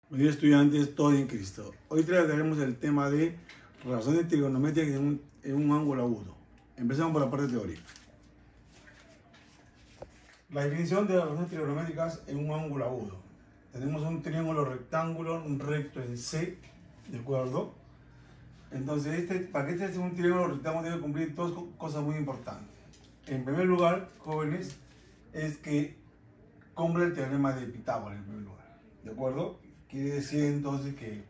Buen día, estudiantes, todo en Cristo. Hoy trataremos el tema de razones trigonométricas en un ángulo agudo. Empezamos por la parte teórica. La definición de las razones trigonométricas en un ángulo agudo. Tenemos un triángulo rectángulo, un recto en C, ¿de acuerdo? Entonces, para que este sea un triángulo rectángulo debe cumplir dos cosas muy importantes. En primer lugar, jóvenes, es que cumple el teorema de Pitágoras en primer lugar, ¿de acuerdo? Quiere decir entonces que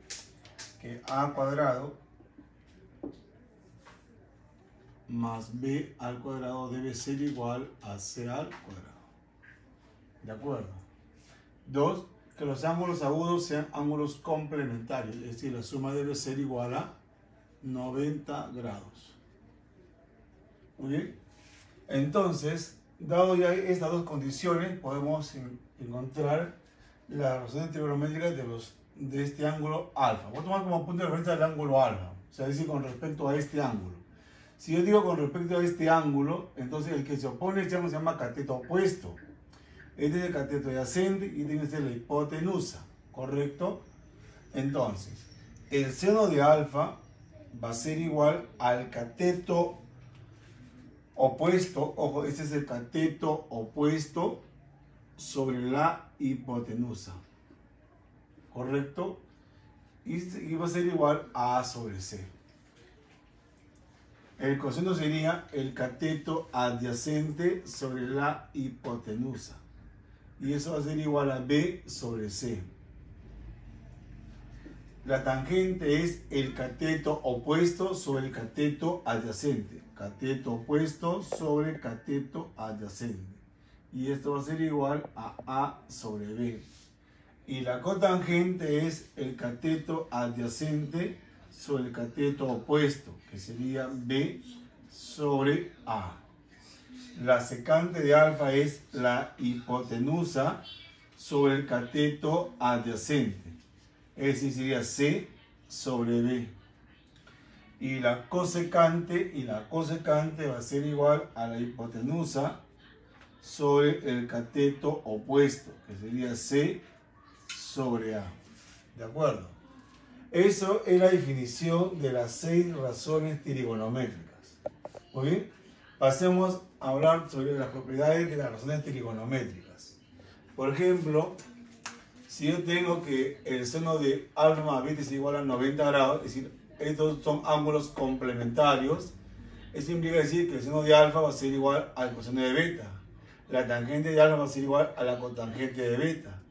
a cuadrado más b al cuadrado debe ser igual a c al cuadrado. ¿De acuerdo? Dos, que los ángulos agudos sean ángulos complementarios, es decir, la suma debe ser igual a 90 grados. ¿Muy bien? Entonces, dado ya estas dos condiciones, podemos encontrar las razones trigonométricas de este ángulo alfa. Voy a tomar como punto de referencia el ángulo alfa, o sea, decir, con respecto a este ángulo. Si yo digo con respecto a este ángulo, entonces el que se opone a este ángulo se llama cateto opuesto. Este es el cateto adyacente y tiene que ser la hipotenusa, ¿correcto? Entonces, el seno de alfa va a ser igual al cateto opuesto, ojo, este es el cateto opuesto sobre la hipotenusa, ¿correcto? Y va a ser igual a A sobre C. El coseno sería el cateto adyacente sobre la hipotenusa. Y eso va a ser igual a B sobre C. La tangente es el cateto opuesto sobre el cateto adyacente. Cateto opuesto sobre cateto adyacente. Y esto va a ser igual a A sobre B. Y la cotangente es el cateto adyacente sobre el cateto opuesto, que sería B sobre A. La secante de alfa es la hipotenusa sobre el cateto adyacente. Es decir, sería C sobre B. Y la cosecante va a ser igual a la hipotenusa sobre el cateto opuesto, que sería C sobre A. ¿De acuerdo? Eso es la definición de las 6 razones trigonométricas. Muy bien. Pasemos a hablar sobre las propiedades de las razones trigonométricas. Por ejemplo, si yo tengo que el seno de alfa más beta es igual a 90 grados, es decir, estos son ángulos complementarios, eso implica decir que el seno de alfa va a ser igual al coseno de beta. La tangente de alfa va a ser igual a la cotangente de beta.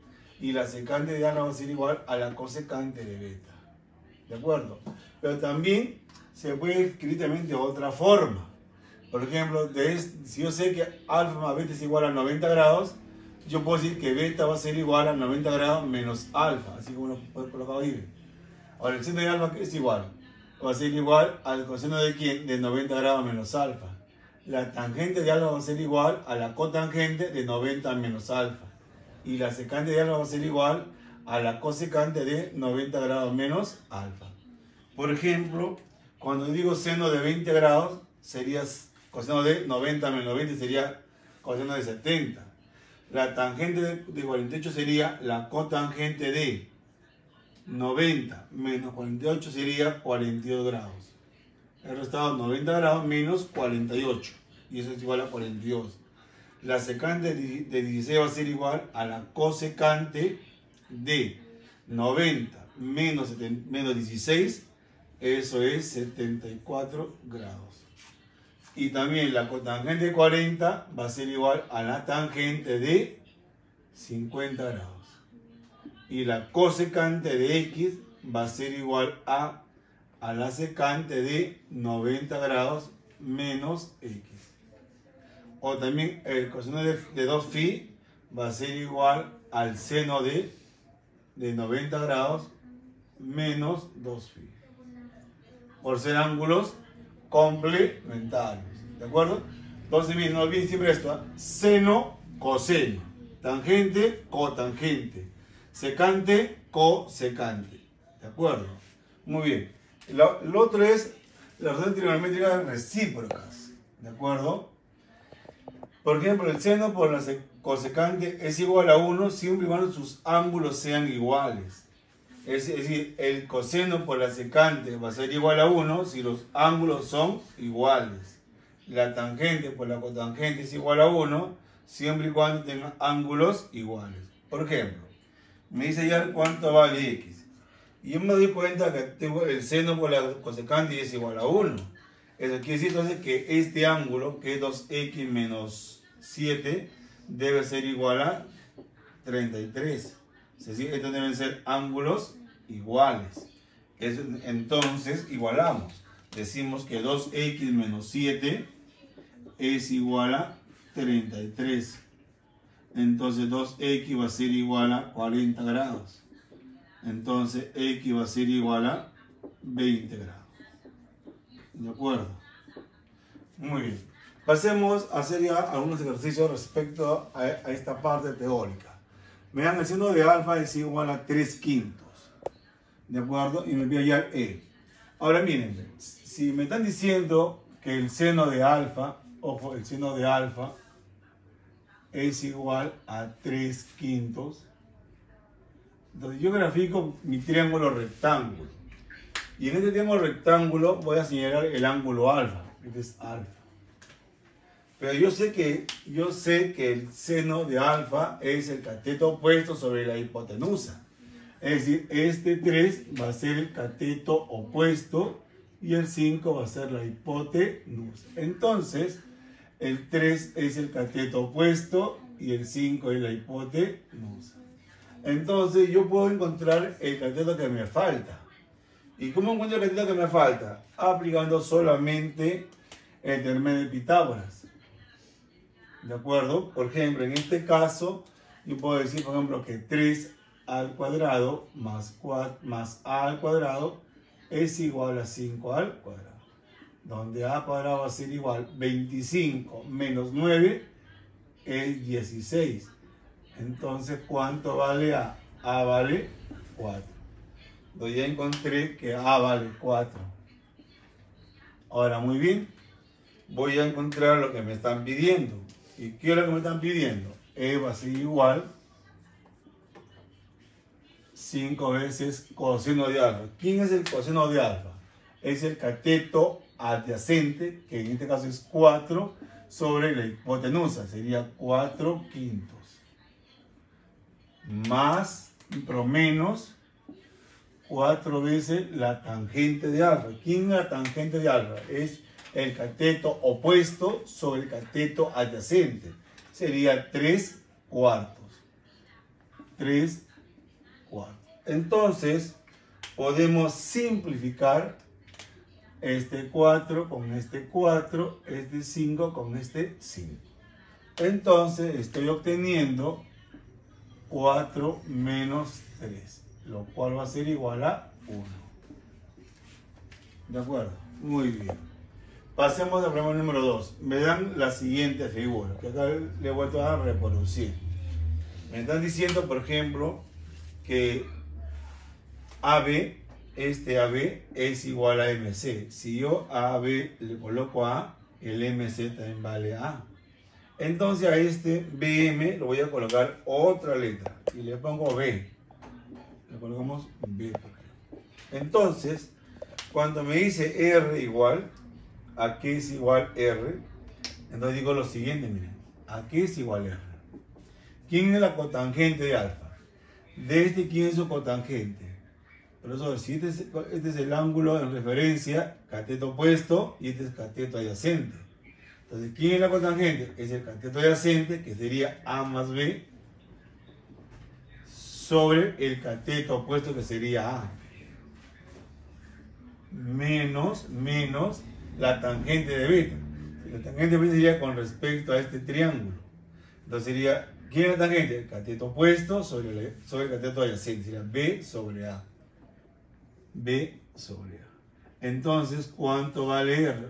Y la secante de alfa va a ser igual a la cosecante de beta. ¿De acuerdo? Pero también se puede escribir también de otra forma. Por ejemplo, si yo sé que alfa más beta es igual a 90 grados, yo puedo decir que beta va a ser igual a 90 grados menos alfa, así como lo puedo colocar ahí. Ahora, el seno de alfa es igual. Va a ser igual al coseno de ¿quién? De 90 grados menos alfa. La tangente de alfa va a ser igual a la cotangente de 90 menos alfa. Y la secante de alfa va a ser igual a la cosecante de 90 grados menos alfa. Por ejemplo, cuando digo seno de 20 grados, sería coseno de 90 menos 20 sería coseno de 70. La tangente de 48 sería la cotangente de 90 menos 48 sería 42 grados. El resultado 90 grados menos 48. Y eso es igual a 42. La secante de 16 va a ser igual a la cosecante de 90 menos 16. Eso es 74 grados. Y también la cotangente de 40 va a ser igual a la tangente de 50 grados. Y la cosecante de x va a ser igual a la secante de 90 grados menos x. O también el coseno de 2φ va a ser igual al seno de 90 grados menos 2φ. Por ser ángulos complementarios. ¿De acuerdo? Entonces, no olviden siempre esto, ¿eh? Seno, coseno. Tangente, cotangente. Secante, cosecante. ¿De acuerdo? Muy bien. Lo otro es las razones trigonométricas recíprocas. ¿De acuerdo? Por ejemplo, el seno por la cosecante es igual a 1 siempre y cuando sus ángulos sean iguales. Es decir, el coseno por la secante va a ser igual a 1 si los ángulos son iguales. La tangente por la cotangente es igual a 1 siempre y cuando tengan ángulos iguales. Por ejemplo, me dice ya cuánto vale x. Y yo me doy cuenta que tengo el seno por la cosecante y es igual a 1. Eso quiere decir entonces que este ángulo, que es 2x menos 7, debe ser igual a 33. Es decir, estos deben ser ángulos iguales. Entonces, igualamos. Decimos que 2x menos 7 es igual a 33. Entonces, 2x va a ser igual a 40 grados. Entonces, x va a ser igual a 20 grados. ¿De acuerdo? Muy bien. Pasemos a hacer ya algunos ejercicios respecto a esta parte teórica. Me dan el seno de alfa es igual a 3/5. ¿De acuerdo? Y me voy a hallar E. Ahora miren, si me están diciendo que el seno de alfa, ojo, el seno de alfa es igual a 3/5. Entonces yo grafico mi triángulo rectángulo. Y en este triángulo rectángulo voy a señalar el ángulo alfa. Este es alfa. Pero yo sé que el seno de alfa es el cateto opuesto sobre la hipotenusa. Es decir, este 3 va a ser el cateto opuesto y el 5 va a ser la hipotenusa. Entonces, el 3 es el cateto opuesto y el 5 es la hipotenusa. Entonces, yo puedo encontrar el cateto que me falta. ¿Y cómo encuentro el cateto que me falta? Aplicando solamente el teorema de Pitágoras. ¿De acuerdo? Por ejemplo, en este caso, yo puedo decir, por ejemplo, que 3 al cuadrado más a al cuadrado es igual a 5 al cuadrado. Donde a cuadrado va a ser igual 25 menos 9 es 16. Entonces, ¿cuánto vale a? A vale 4. Entonces ya encontré que a vale 4. Ahora, muy bien. Voy a encontrar lo que me están pidiendo. ¿Y qué es lo que me están pidiendo? E va a ser igual 5 veces coseno de alfa. ¿Quién es el coseno de alfa? Es el cateto adyacente, que en este caso es 4, sobre la hipotenusa. Sería 4/5. Más, pero menos, 4 veces la tangente de alfa. ¿Quién es la tangente de alfa? Es el cateto opuesto sobre el cateto adyacente. Sería 3/4. 3/4. Entonces, podemos simplificar este 4 con este 4, este 5 con este 5. Entonces, estoy obteniendo 4 menos 3, lo cual va a ser igual a 1. ¿De acuerdo? Muy bien. Pasemos al problema número 2. Me dan la siguiente figura, que acá le he vuelto a reproducir. Me están diciendo, por ejemplo, que AB, este AB es igual a MC. Si yo a AB le coloco A, el MC también vale A. Entonces a este BM lo voy a colocar otra letra y le pongo B. Le colocamos B, por ejemplo. Entonces, cuando me dice R igual, aquí es igual R, entonces digo lo siguiente, miren, aquí es igual R. ¿Quién es la cotangente de alfa? De este, ¿quién es su cotangente? Por eso, si este es el ángulo en referencia, cateto opuesto, y este es cateto adyacente. Entonces, ¿quién es la cotangente? Es el cateto adyacente, que sería A más B, sobre el cateto opuesto, que sería A. Menos la tangente de beta. La tangente de beta sería con respecto a este triángulo. Entonces sería, ¿quién es la tangente? El cateto opuesto sobre el cateto adyacente. Sería B sobre A. B sobre A. Entonces, ¿cuánto vale R?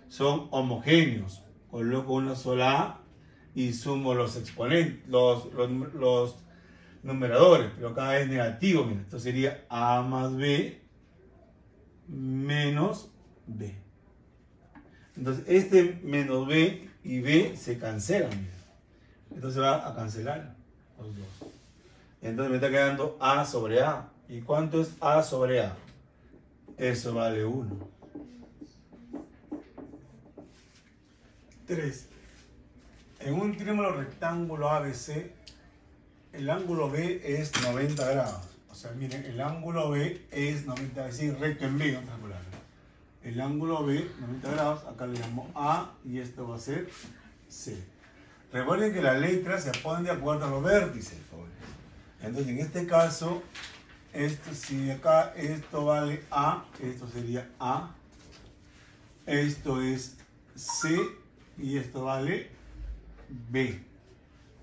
Son homogéneos. Coloco una sola A y sumo los exponentes, los numeradores, pero cada es negativo. Mira. Entonces sería A más B menos B. Entonces este menos B y B se cancelan. Mira. Entonces va a cancelar los dos. Entonces me está quedando A sobre A. ¿Y cuánto es A sobre A? Eso vale 1. 3. En un triángulo rectángulo ABC, el ángulo B es 90 grados. O sea, miren, el ángulo B es 90 grados, es decir, recto en B, otra palabra. El ángulo B, 90 grados, acá le llamo A y esto va a ser C. Recuerden que las letras se ponen de acuerdo a los vértices, jóvenes. Entonces, en este caso, si acá esto vale A, esto sería A. Esto es C y esto vale B.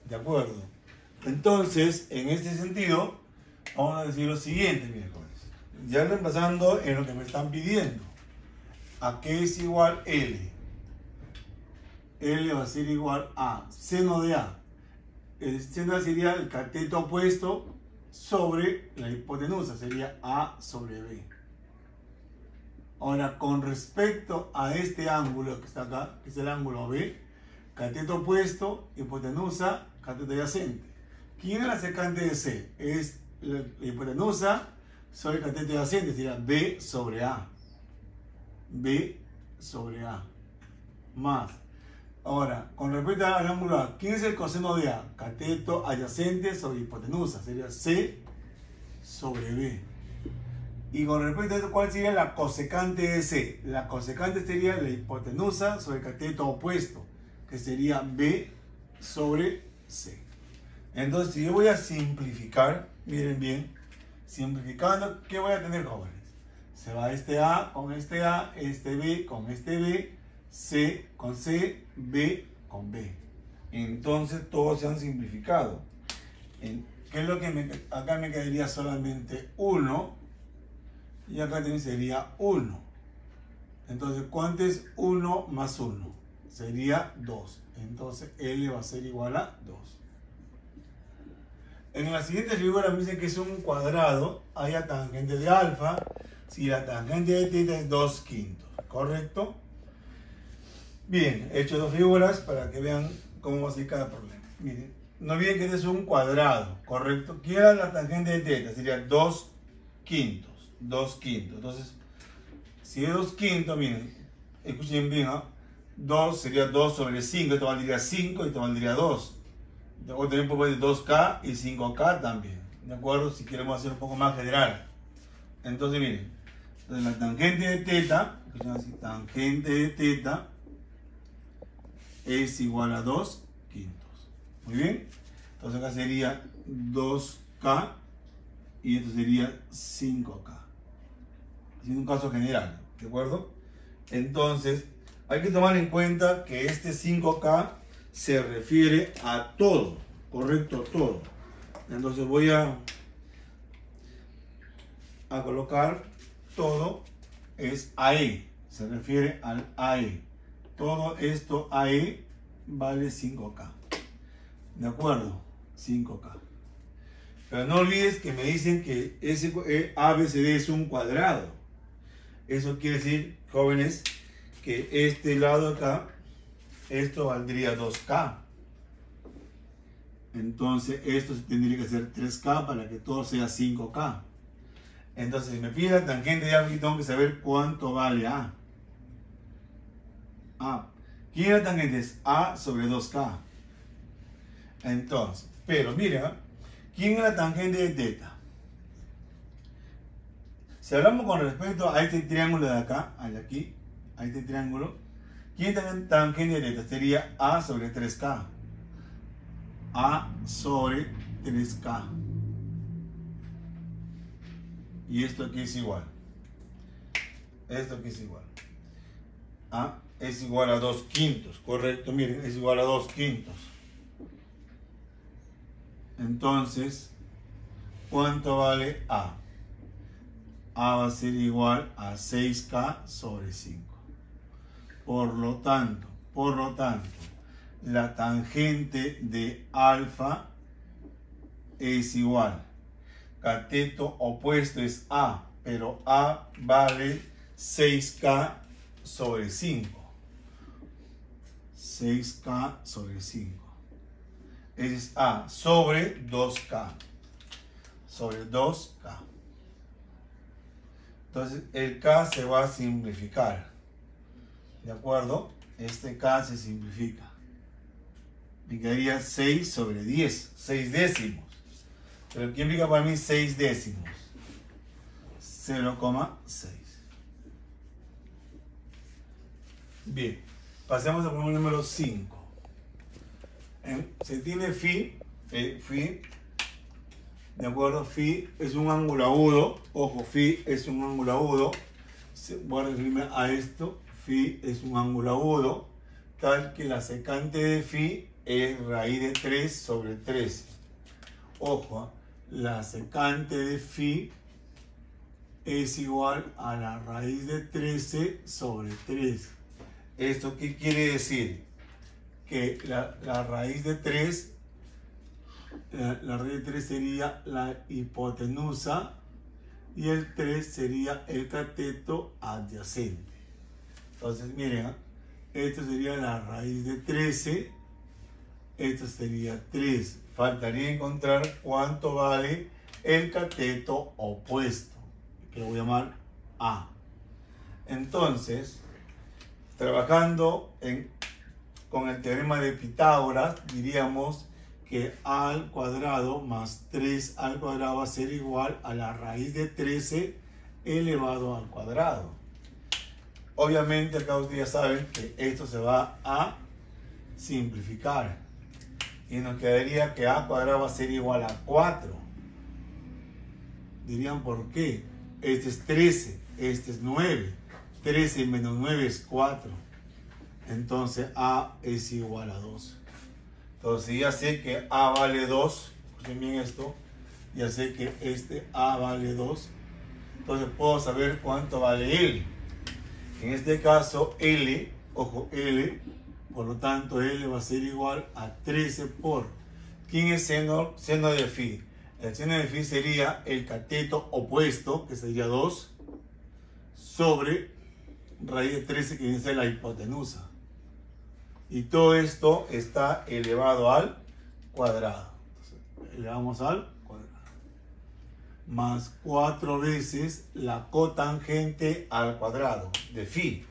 ¿De acuerdo? Entonces, en este sentido, vamos a decir lo siguiente, miren, jóvenes. Ya reemplazando en lo que me están pidiendo. ¿A qué es igual L? L va a ser igual a seno de A. El seno sería el cateto opuesto sobre la hipotenusa, sería A sobre B. Ahora, con respecto a este ángulo que está acá, que es el ángulo B, cateto opuesto, hipotenusa, cateto adyacente. ¿Quién es la secante de C? Es la hipotenusa sobre el cateto adyacente, sería B sobre A. B sobre A. Más. Ahora, con respecto al ángulo A, ¿quién es el coseno de A? Cateto adyacente sobre hipotenusa, sería C sobre B. Y con respecto a esto, ¿cuál sería la cosecante de C? La cosecante sería la hipotenusa sobre el cateto opuesto, que sería B sobre C. Entonces, si yo voy a simplificar, miren bien, simplificando, ¿qué voy a tener, jóvenes? Se va este A, este B con este B, C con C, B con B. Entonces todos se han simplificado. ¿Qué es lo que acá me quedaría solamente 1? Y acá también sería 1. Entonces, ¿cuánto es 1 más 1? Sería 2. Entonces, L va a ser igual a 2. En la siguiente figura me dice que es un cuadrado. Hay la tangente de alfa. Si la tangente de teta es 2/5. ¿Correcto? Bien, he hecho dos figuras para que vean cómo va a ser cada problema. Miren, no olviden que este es un cuadrado, ¿correcto? ¿Qué era la tangente de teta? Sería 2/5. 2/5. Entonces, si es 2/5, miren, escuchen bien, ¿eh? 2 sería 2 sobre 5, esto valdría 5 y esto valdría 2. O también puedo poner 2K y 5K también, ¿de acuerdo? Si queremos hacer un poco más general. Entonces, miren, entonces la tangente de teta, escuchen así, tangente de teta es igual a 2/5. Muy bien. Entonces acá sería 2K y esto sería 5K. Haciendo un caso general, ¿de acuerdo? Entonces, hay que tomar en cuenta que este 5K se refiere a todo, ¿correcto? Todo. Entonces voy a colocar todo es AE, se refiere al AE. Todo esto AE vale 5K. ¿De acuerdo? 5K. Pero no olvides que me dicen que ese ABCD es un cuadrado. Eso quiere decir, jóvenes, que este lado acá, esto valdría 2K. Entonces esto tendría que ser 3K para que todo sea 5K. Entonces, si me pide la tangente de algo, tengo que saber cuánto vale A. ¿Quién es la tangente? Es A sobre 2K. Entonces, pero mira, ¿quién es la tangente de teta? Si hablamos con respecto a este triángulo de acá, al de aquí, a este triángulo, ¿quién es la tangente de teta? Sería A sobre 3K. A sobre 3K. Y esto aquí es igual. Esto aquí es igual. A es igual a 2/5, correcto, miren, es igual a 2/5. Entonces, ¿cuánto vale A? A va a ser igual a 6K sobre 5. Por lo tanto, la tangente de alfa es igual. Cateto opuesto es A, pero A vale 6K sobre 5. 6K sobre 5. Ese es A sobre 2K. Sobre 2K. Entonces el K se va a simplificar. ¿De acuerdo? Este K se simplifica. Me quedaría 6 sobre 10. 6 décimos. ¿Pero qué implica para mí 6 décimos? 0,6. Bien. Pasemos al problema número 5. Se tiene phi. ¿De acuerdo? Phi es un ángulo agudo. Ojo, phi es un ángulo agudo. Voy a referirme a esto. Phi es un ángulo agudo, tal que la secante de phi es raíz de 3 sobre 13. Ojo, la secante de phi es igual a la raíz de 13 sobre 13. ¿Esto qué quiere decir? Que la raíz de 3, la raíz de 3 sería la hipotenusa y el 3 sería el cateto adyacente. Entonces, miren, esto sería la raíz de 13, esto sería 3. Faltaría encontrar cuánto vale el cateto opuesto, que lo voy a llamar A. Entonces, trabajando con el teorema de Pitágoras, diríamos que A al cuadrado más 3 al cuadrado va a ser igual a la raíz de 13 elevado al cuadrado. Obviamente acá ustedes ya saben que esto se va a simplificar y nos quedaría que A cuadrado va a ser igual a 4. Dirían, ¿por qué? Este es 13, este es 9. 13 menos 9 es 4. Entonces A es igual a 2. Entonces ya sé que A vale 2. Escuchen bien esto. Ya sé que este A vale 2. Entonces puedo saber cuánto vale L. En este caso, L, ojo, L, por lo tanto, L va a ser igual a 13 por, ¿quién es seno de phi? El seno de phi sería el cateto opuesto, que sería 2, sobre raíz de 13, que viene a ser la hipotenusa. Y todo esto está elevado al cuadrado. Entonces, elevamos al cuadrado. Más 4 veces la cotangente al cuadrado de phi.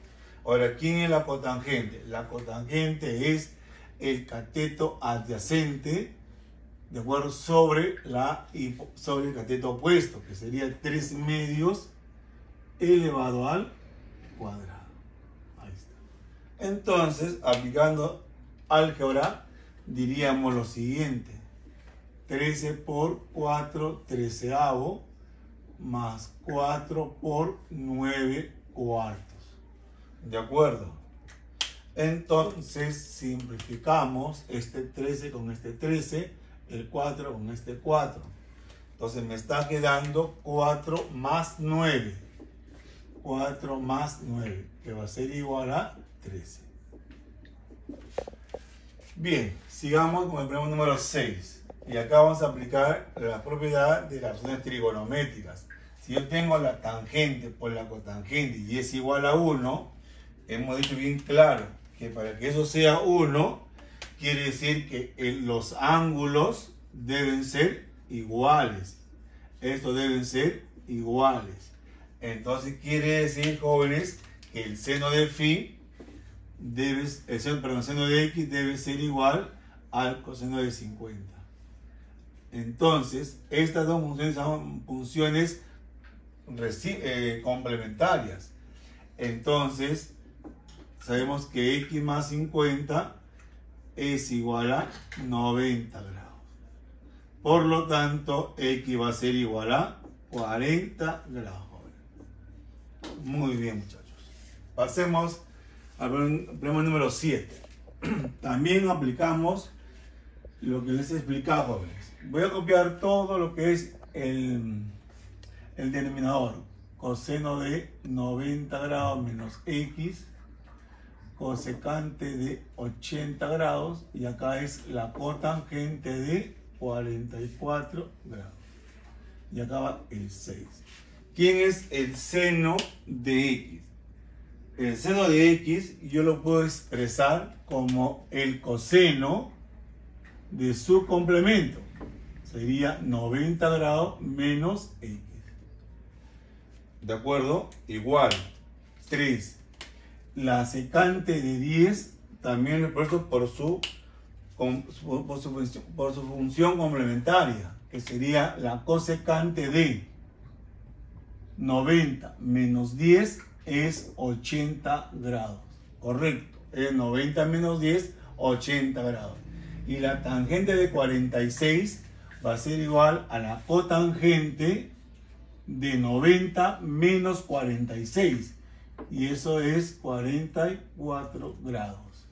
Ahora, ¿quién es la cotangente? La cotangente es el cateto adyacente, ¿de acuerdo? Sobre el cateto opuesto, que sería 3 medios elevado al cuadrado. Ahí está. Entonces, aplicando álgebra, diríamos lo siguiente. 13 por 4 treceavo más 4 por 9 cuartos. ¿De acuerdo? Entonces simplificamos este 13 con este 13, el 4 con este 4. Entonces me está quedando 4 más 9. 4 más 9, que va a ser igual a 13. Bien, sigamos con el problema número 6. Y acá vamos a aplicar la propiedad de las funciones trigonométricas. Si yo tengo la tangente por la cotangente y es igual a 1, hemos dicho bien claro que para que eso sea 1, quiere decir que los ángulos deben ser iguales. Estos deben ser iguales. Entonces quiere decir, jóvenes, que el seno de phi el seno de x debe ser igual al coseno de 50. Entonces, estas dos funciones son funciones complementarias. Entonces, sabemos que x más 50 es igual a 90 grados. Por lo tanto, x va a ser igual a 40 grados. Muy bien, muchachos. Pasemos al problema número 7. También aplicamos lo que les he explicado, jóvenes. Voy a copiar todo lo que es el denominador. Coseno de 90 grados menos x, cosecante de 80 grados, y acá es la cotangente de 44 grados. Y acá va el 6. ¿Quién es el seno de x? El seno de x yo lo puedo expresar como el coseno de su complemento. Sería 90 grados menos x. ¿de acuerdo? Igual 3. La secante de 10 también lo he puesto por su función complementaria, que sería la cosecante de 90 menos 10 es 80 grados. Correcto, es 90 menos 10, 80 grados. Y la tangente de 46 va a ser igual a la cotangente de 90 menos 46. Y eso es 44 grados.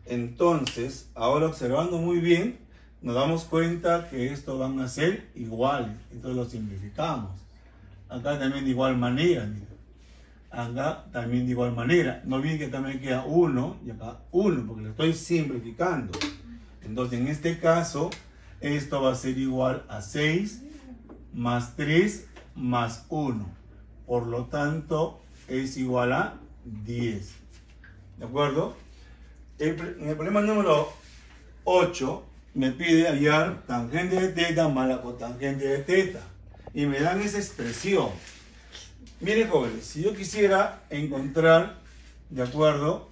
Entonces, ahora observando muy bien, nos damos cuenta que estos van a ser iguales. Entonces lo simplificamos. Acá también de igual manera, mira. Acá también de igual manera. No olviden que acá me queda 1 y acá 1, porque lo estoy simplificando. Entonces, en este caso, esto va a ser igual a 6 más 3 más 1. Por lo tanto, es igual a 10. ¿De acuerdo? En el problema número 8 me pide hallar tangente de teta más la cotangente de teta. Y me dan esa expresión. Miren, jóvenes, si yo quisiera encontrar, ¿de acuerdo?,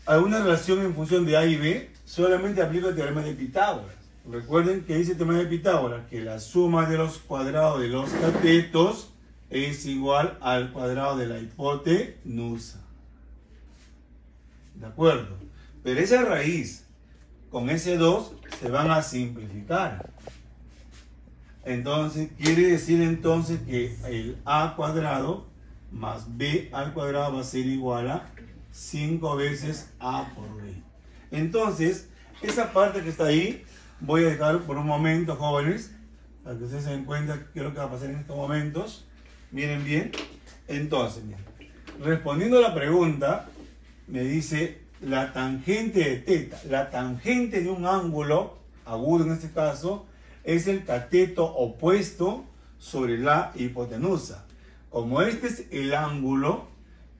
alguna relación en función de A y B, solamente aplico el teorema de Pitágoras. Recuerden que dice el teorema de Pitágoras que la suma de los cuadrados de los catetos es igual al cuadrado de la hipotenusa. ¿De acuerdo? Pero esa raíz con ese 2 se van a simplificar. Entonces, quiere decir entonces que el a cuadrado más b al cuadrado va a ser igual a 5 veces a por b. Entonces, esa parte que está ahí, voy a dejar por un momento, jóvenes, para que ustedes se den cuenta qué es lo que va a pasar en estos momentos. Miren bien. Entonces, miren, respondiendo a la pregunta, me dice la tangente de teta. La tangente de un ángulo agudo, en este caso, es el cateto opuesto sobre la hipotenusa. Como este es el ángulo,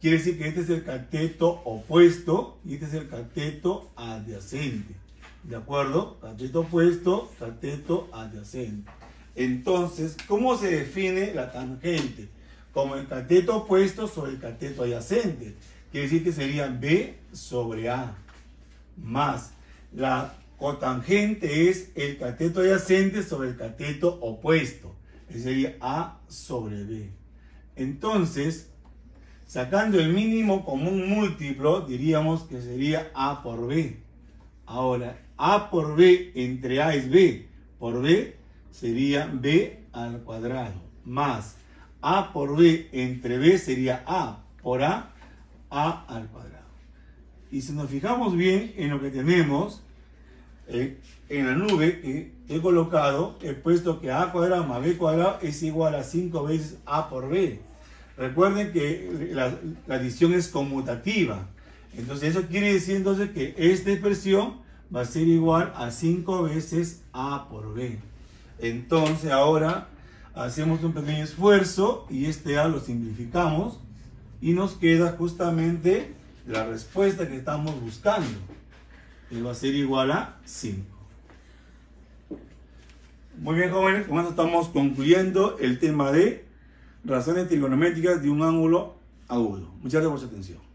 quiere decir que este es el cateto opuesto y este es el cateto adyacente. ¿De acuerdo? Cateto opuesto, cateto adyacente. Entonces, ¿cómo se define la tangente? Como el cateto opuesto sobre el cateto adyacente. Quiere decir que sería B sobre A. Más la cotangente es el cateto adyacente sobre el cateto opuesto. Que sería A sobre B. Entonces, sacando el mínimo común múltiplo, diríamos que sería A por B. Ahora, A por B entre A es B. Por B sería B al cuadrado. Más A por B entre B sería A por A al cuadrado. Y si nos fijamos bien en lo que tenemos, en la nube que he colocado, he puesto que A cuadrado más B cuadrado es igual a 5 veces A por B. Recuerden que la adición es conmutativa. Entonces eso quiere decir entonces que esta expresión va a ser igual a 5 veces A por B. Entonces ahora hacemos un pequeño esfuerzo y este A lo simplificamos y nos queda justamente la respuesta que estamos buscando. Y va a ser igual a 5. Muy bien, jóvenes, con esto estamos concluyendo el tema de razones trigonométricas de un ángulo agudo. Muchas gracias por su atención.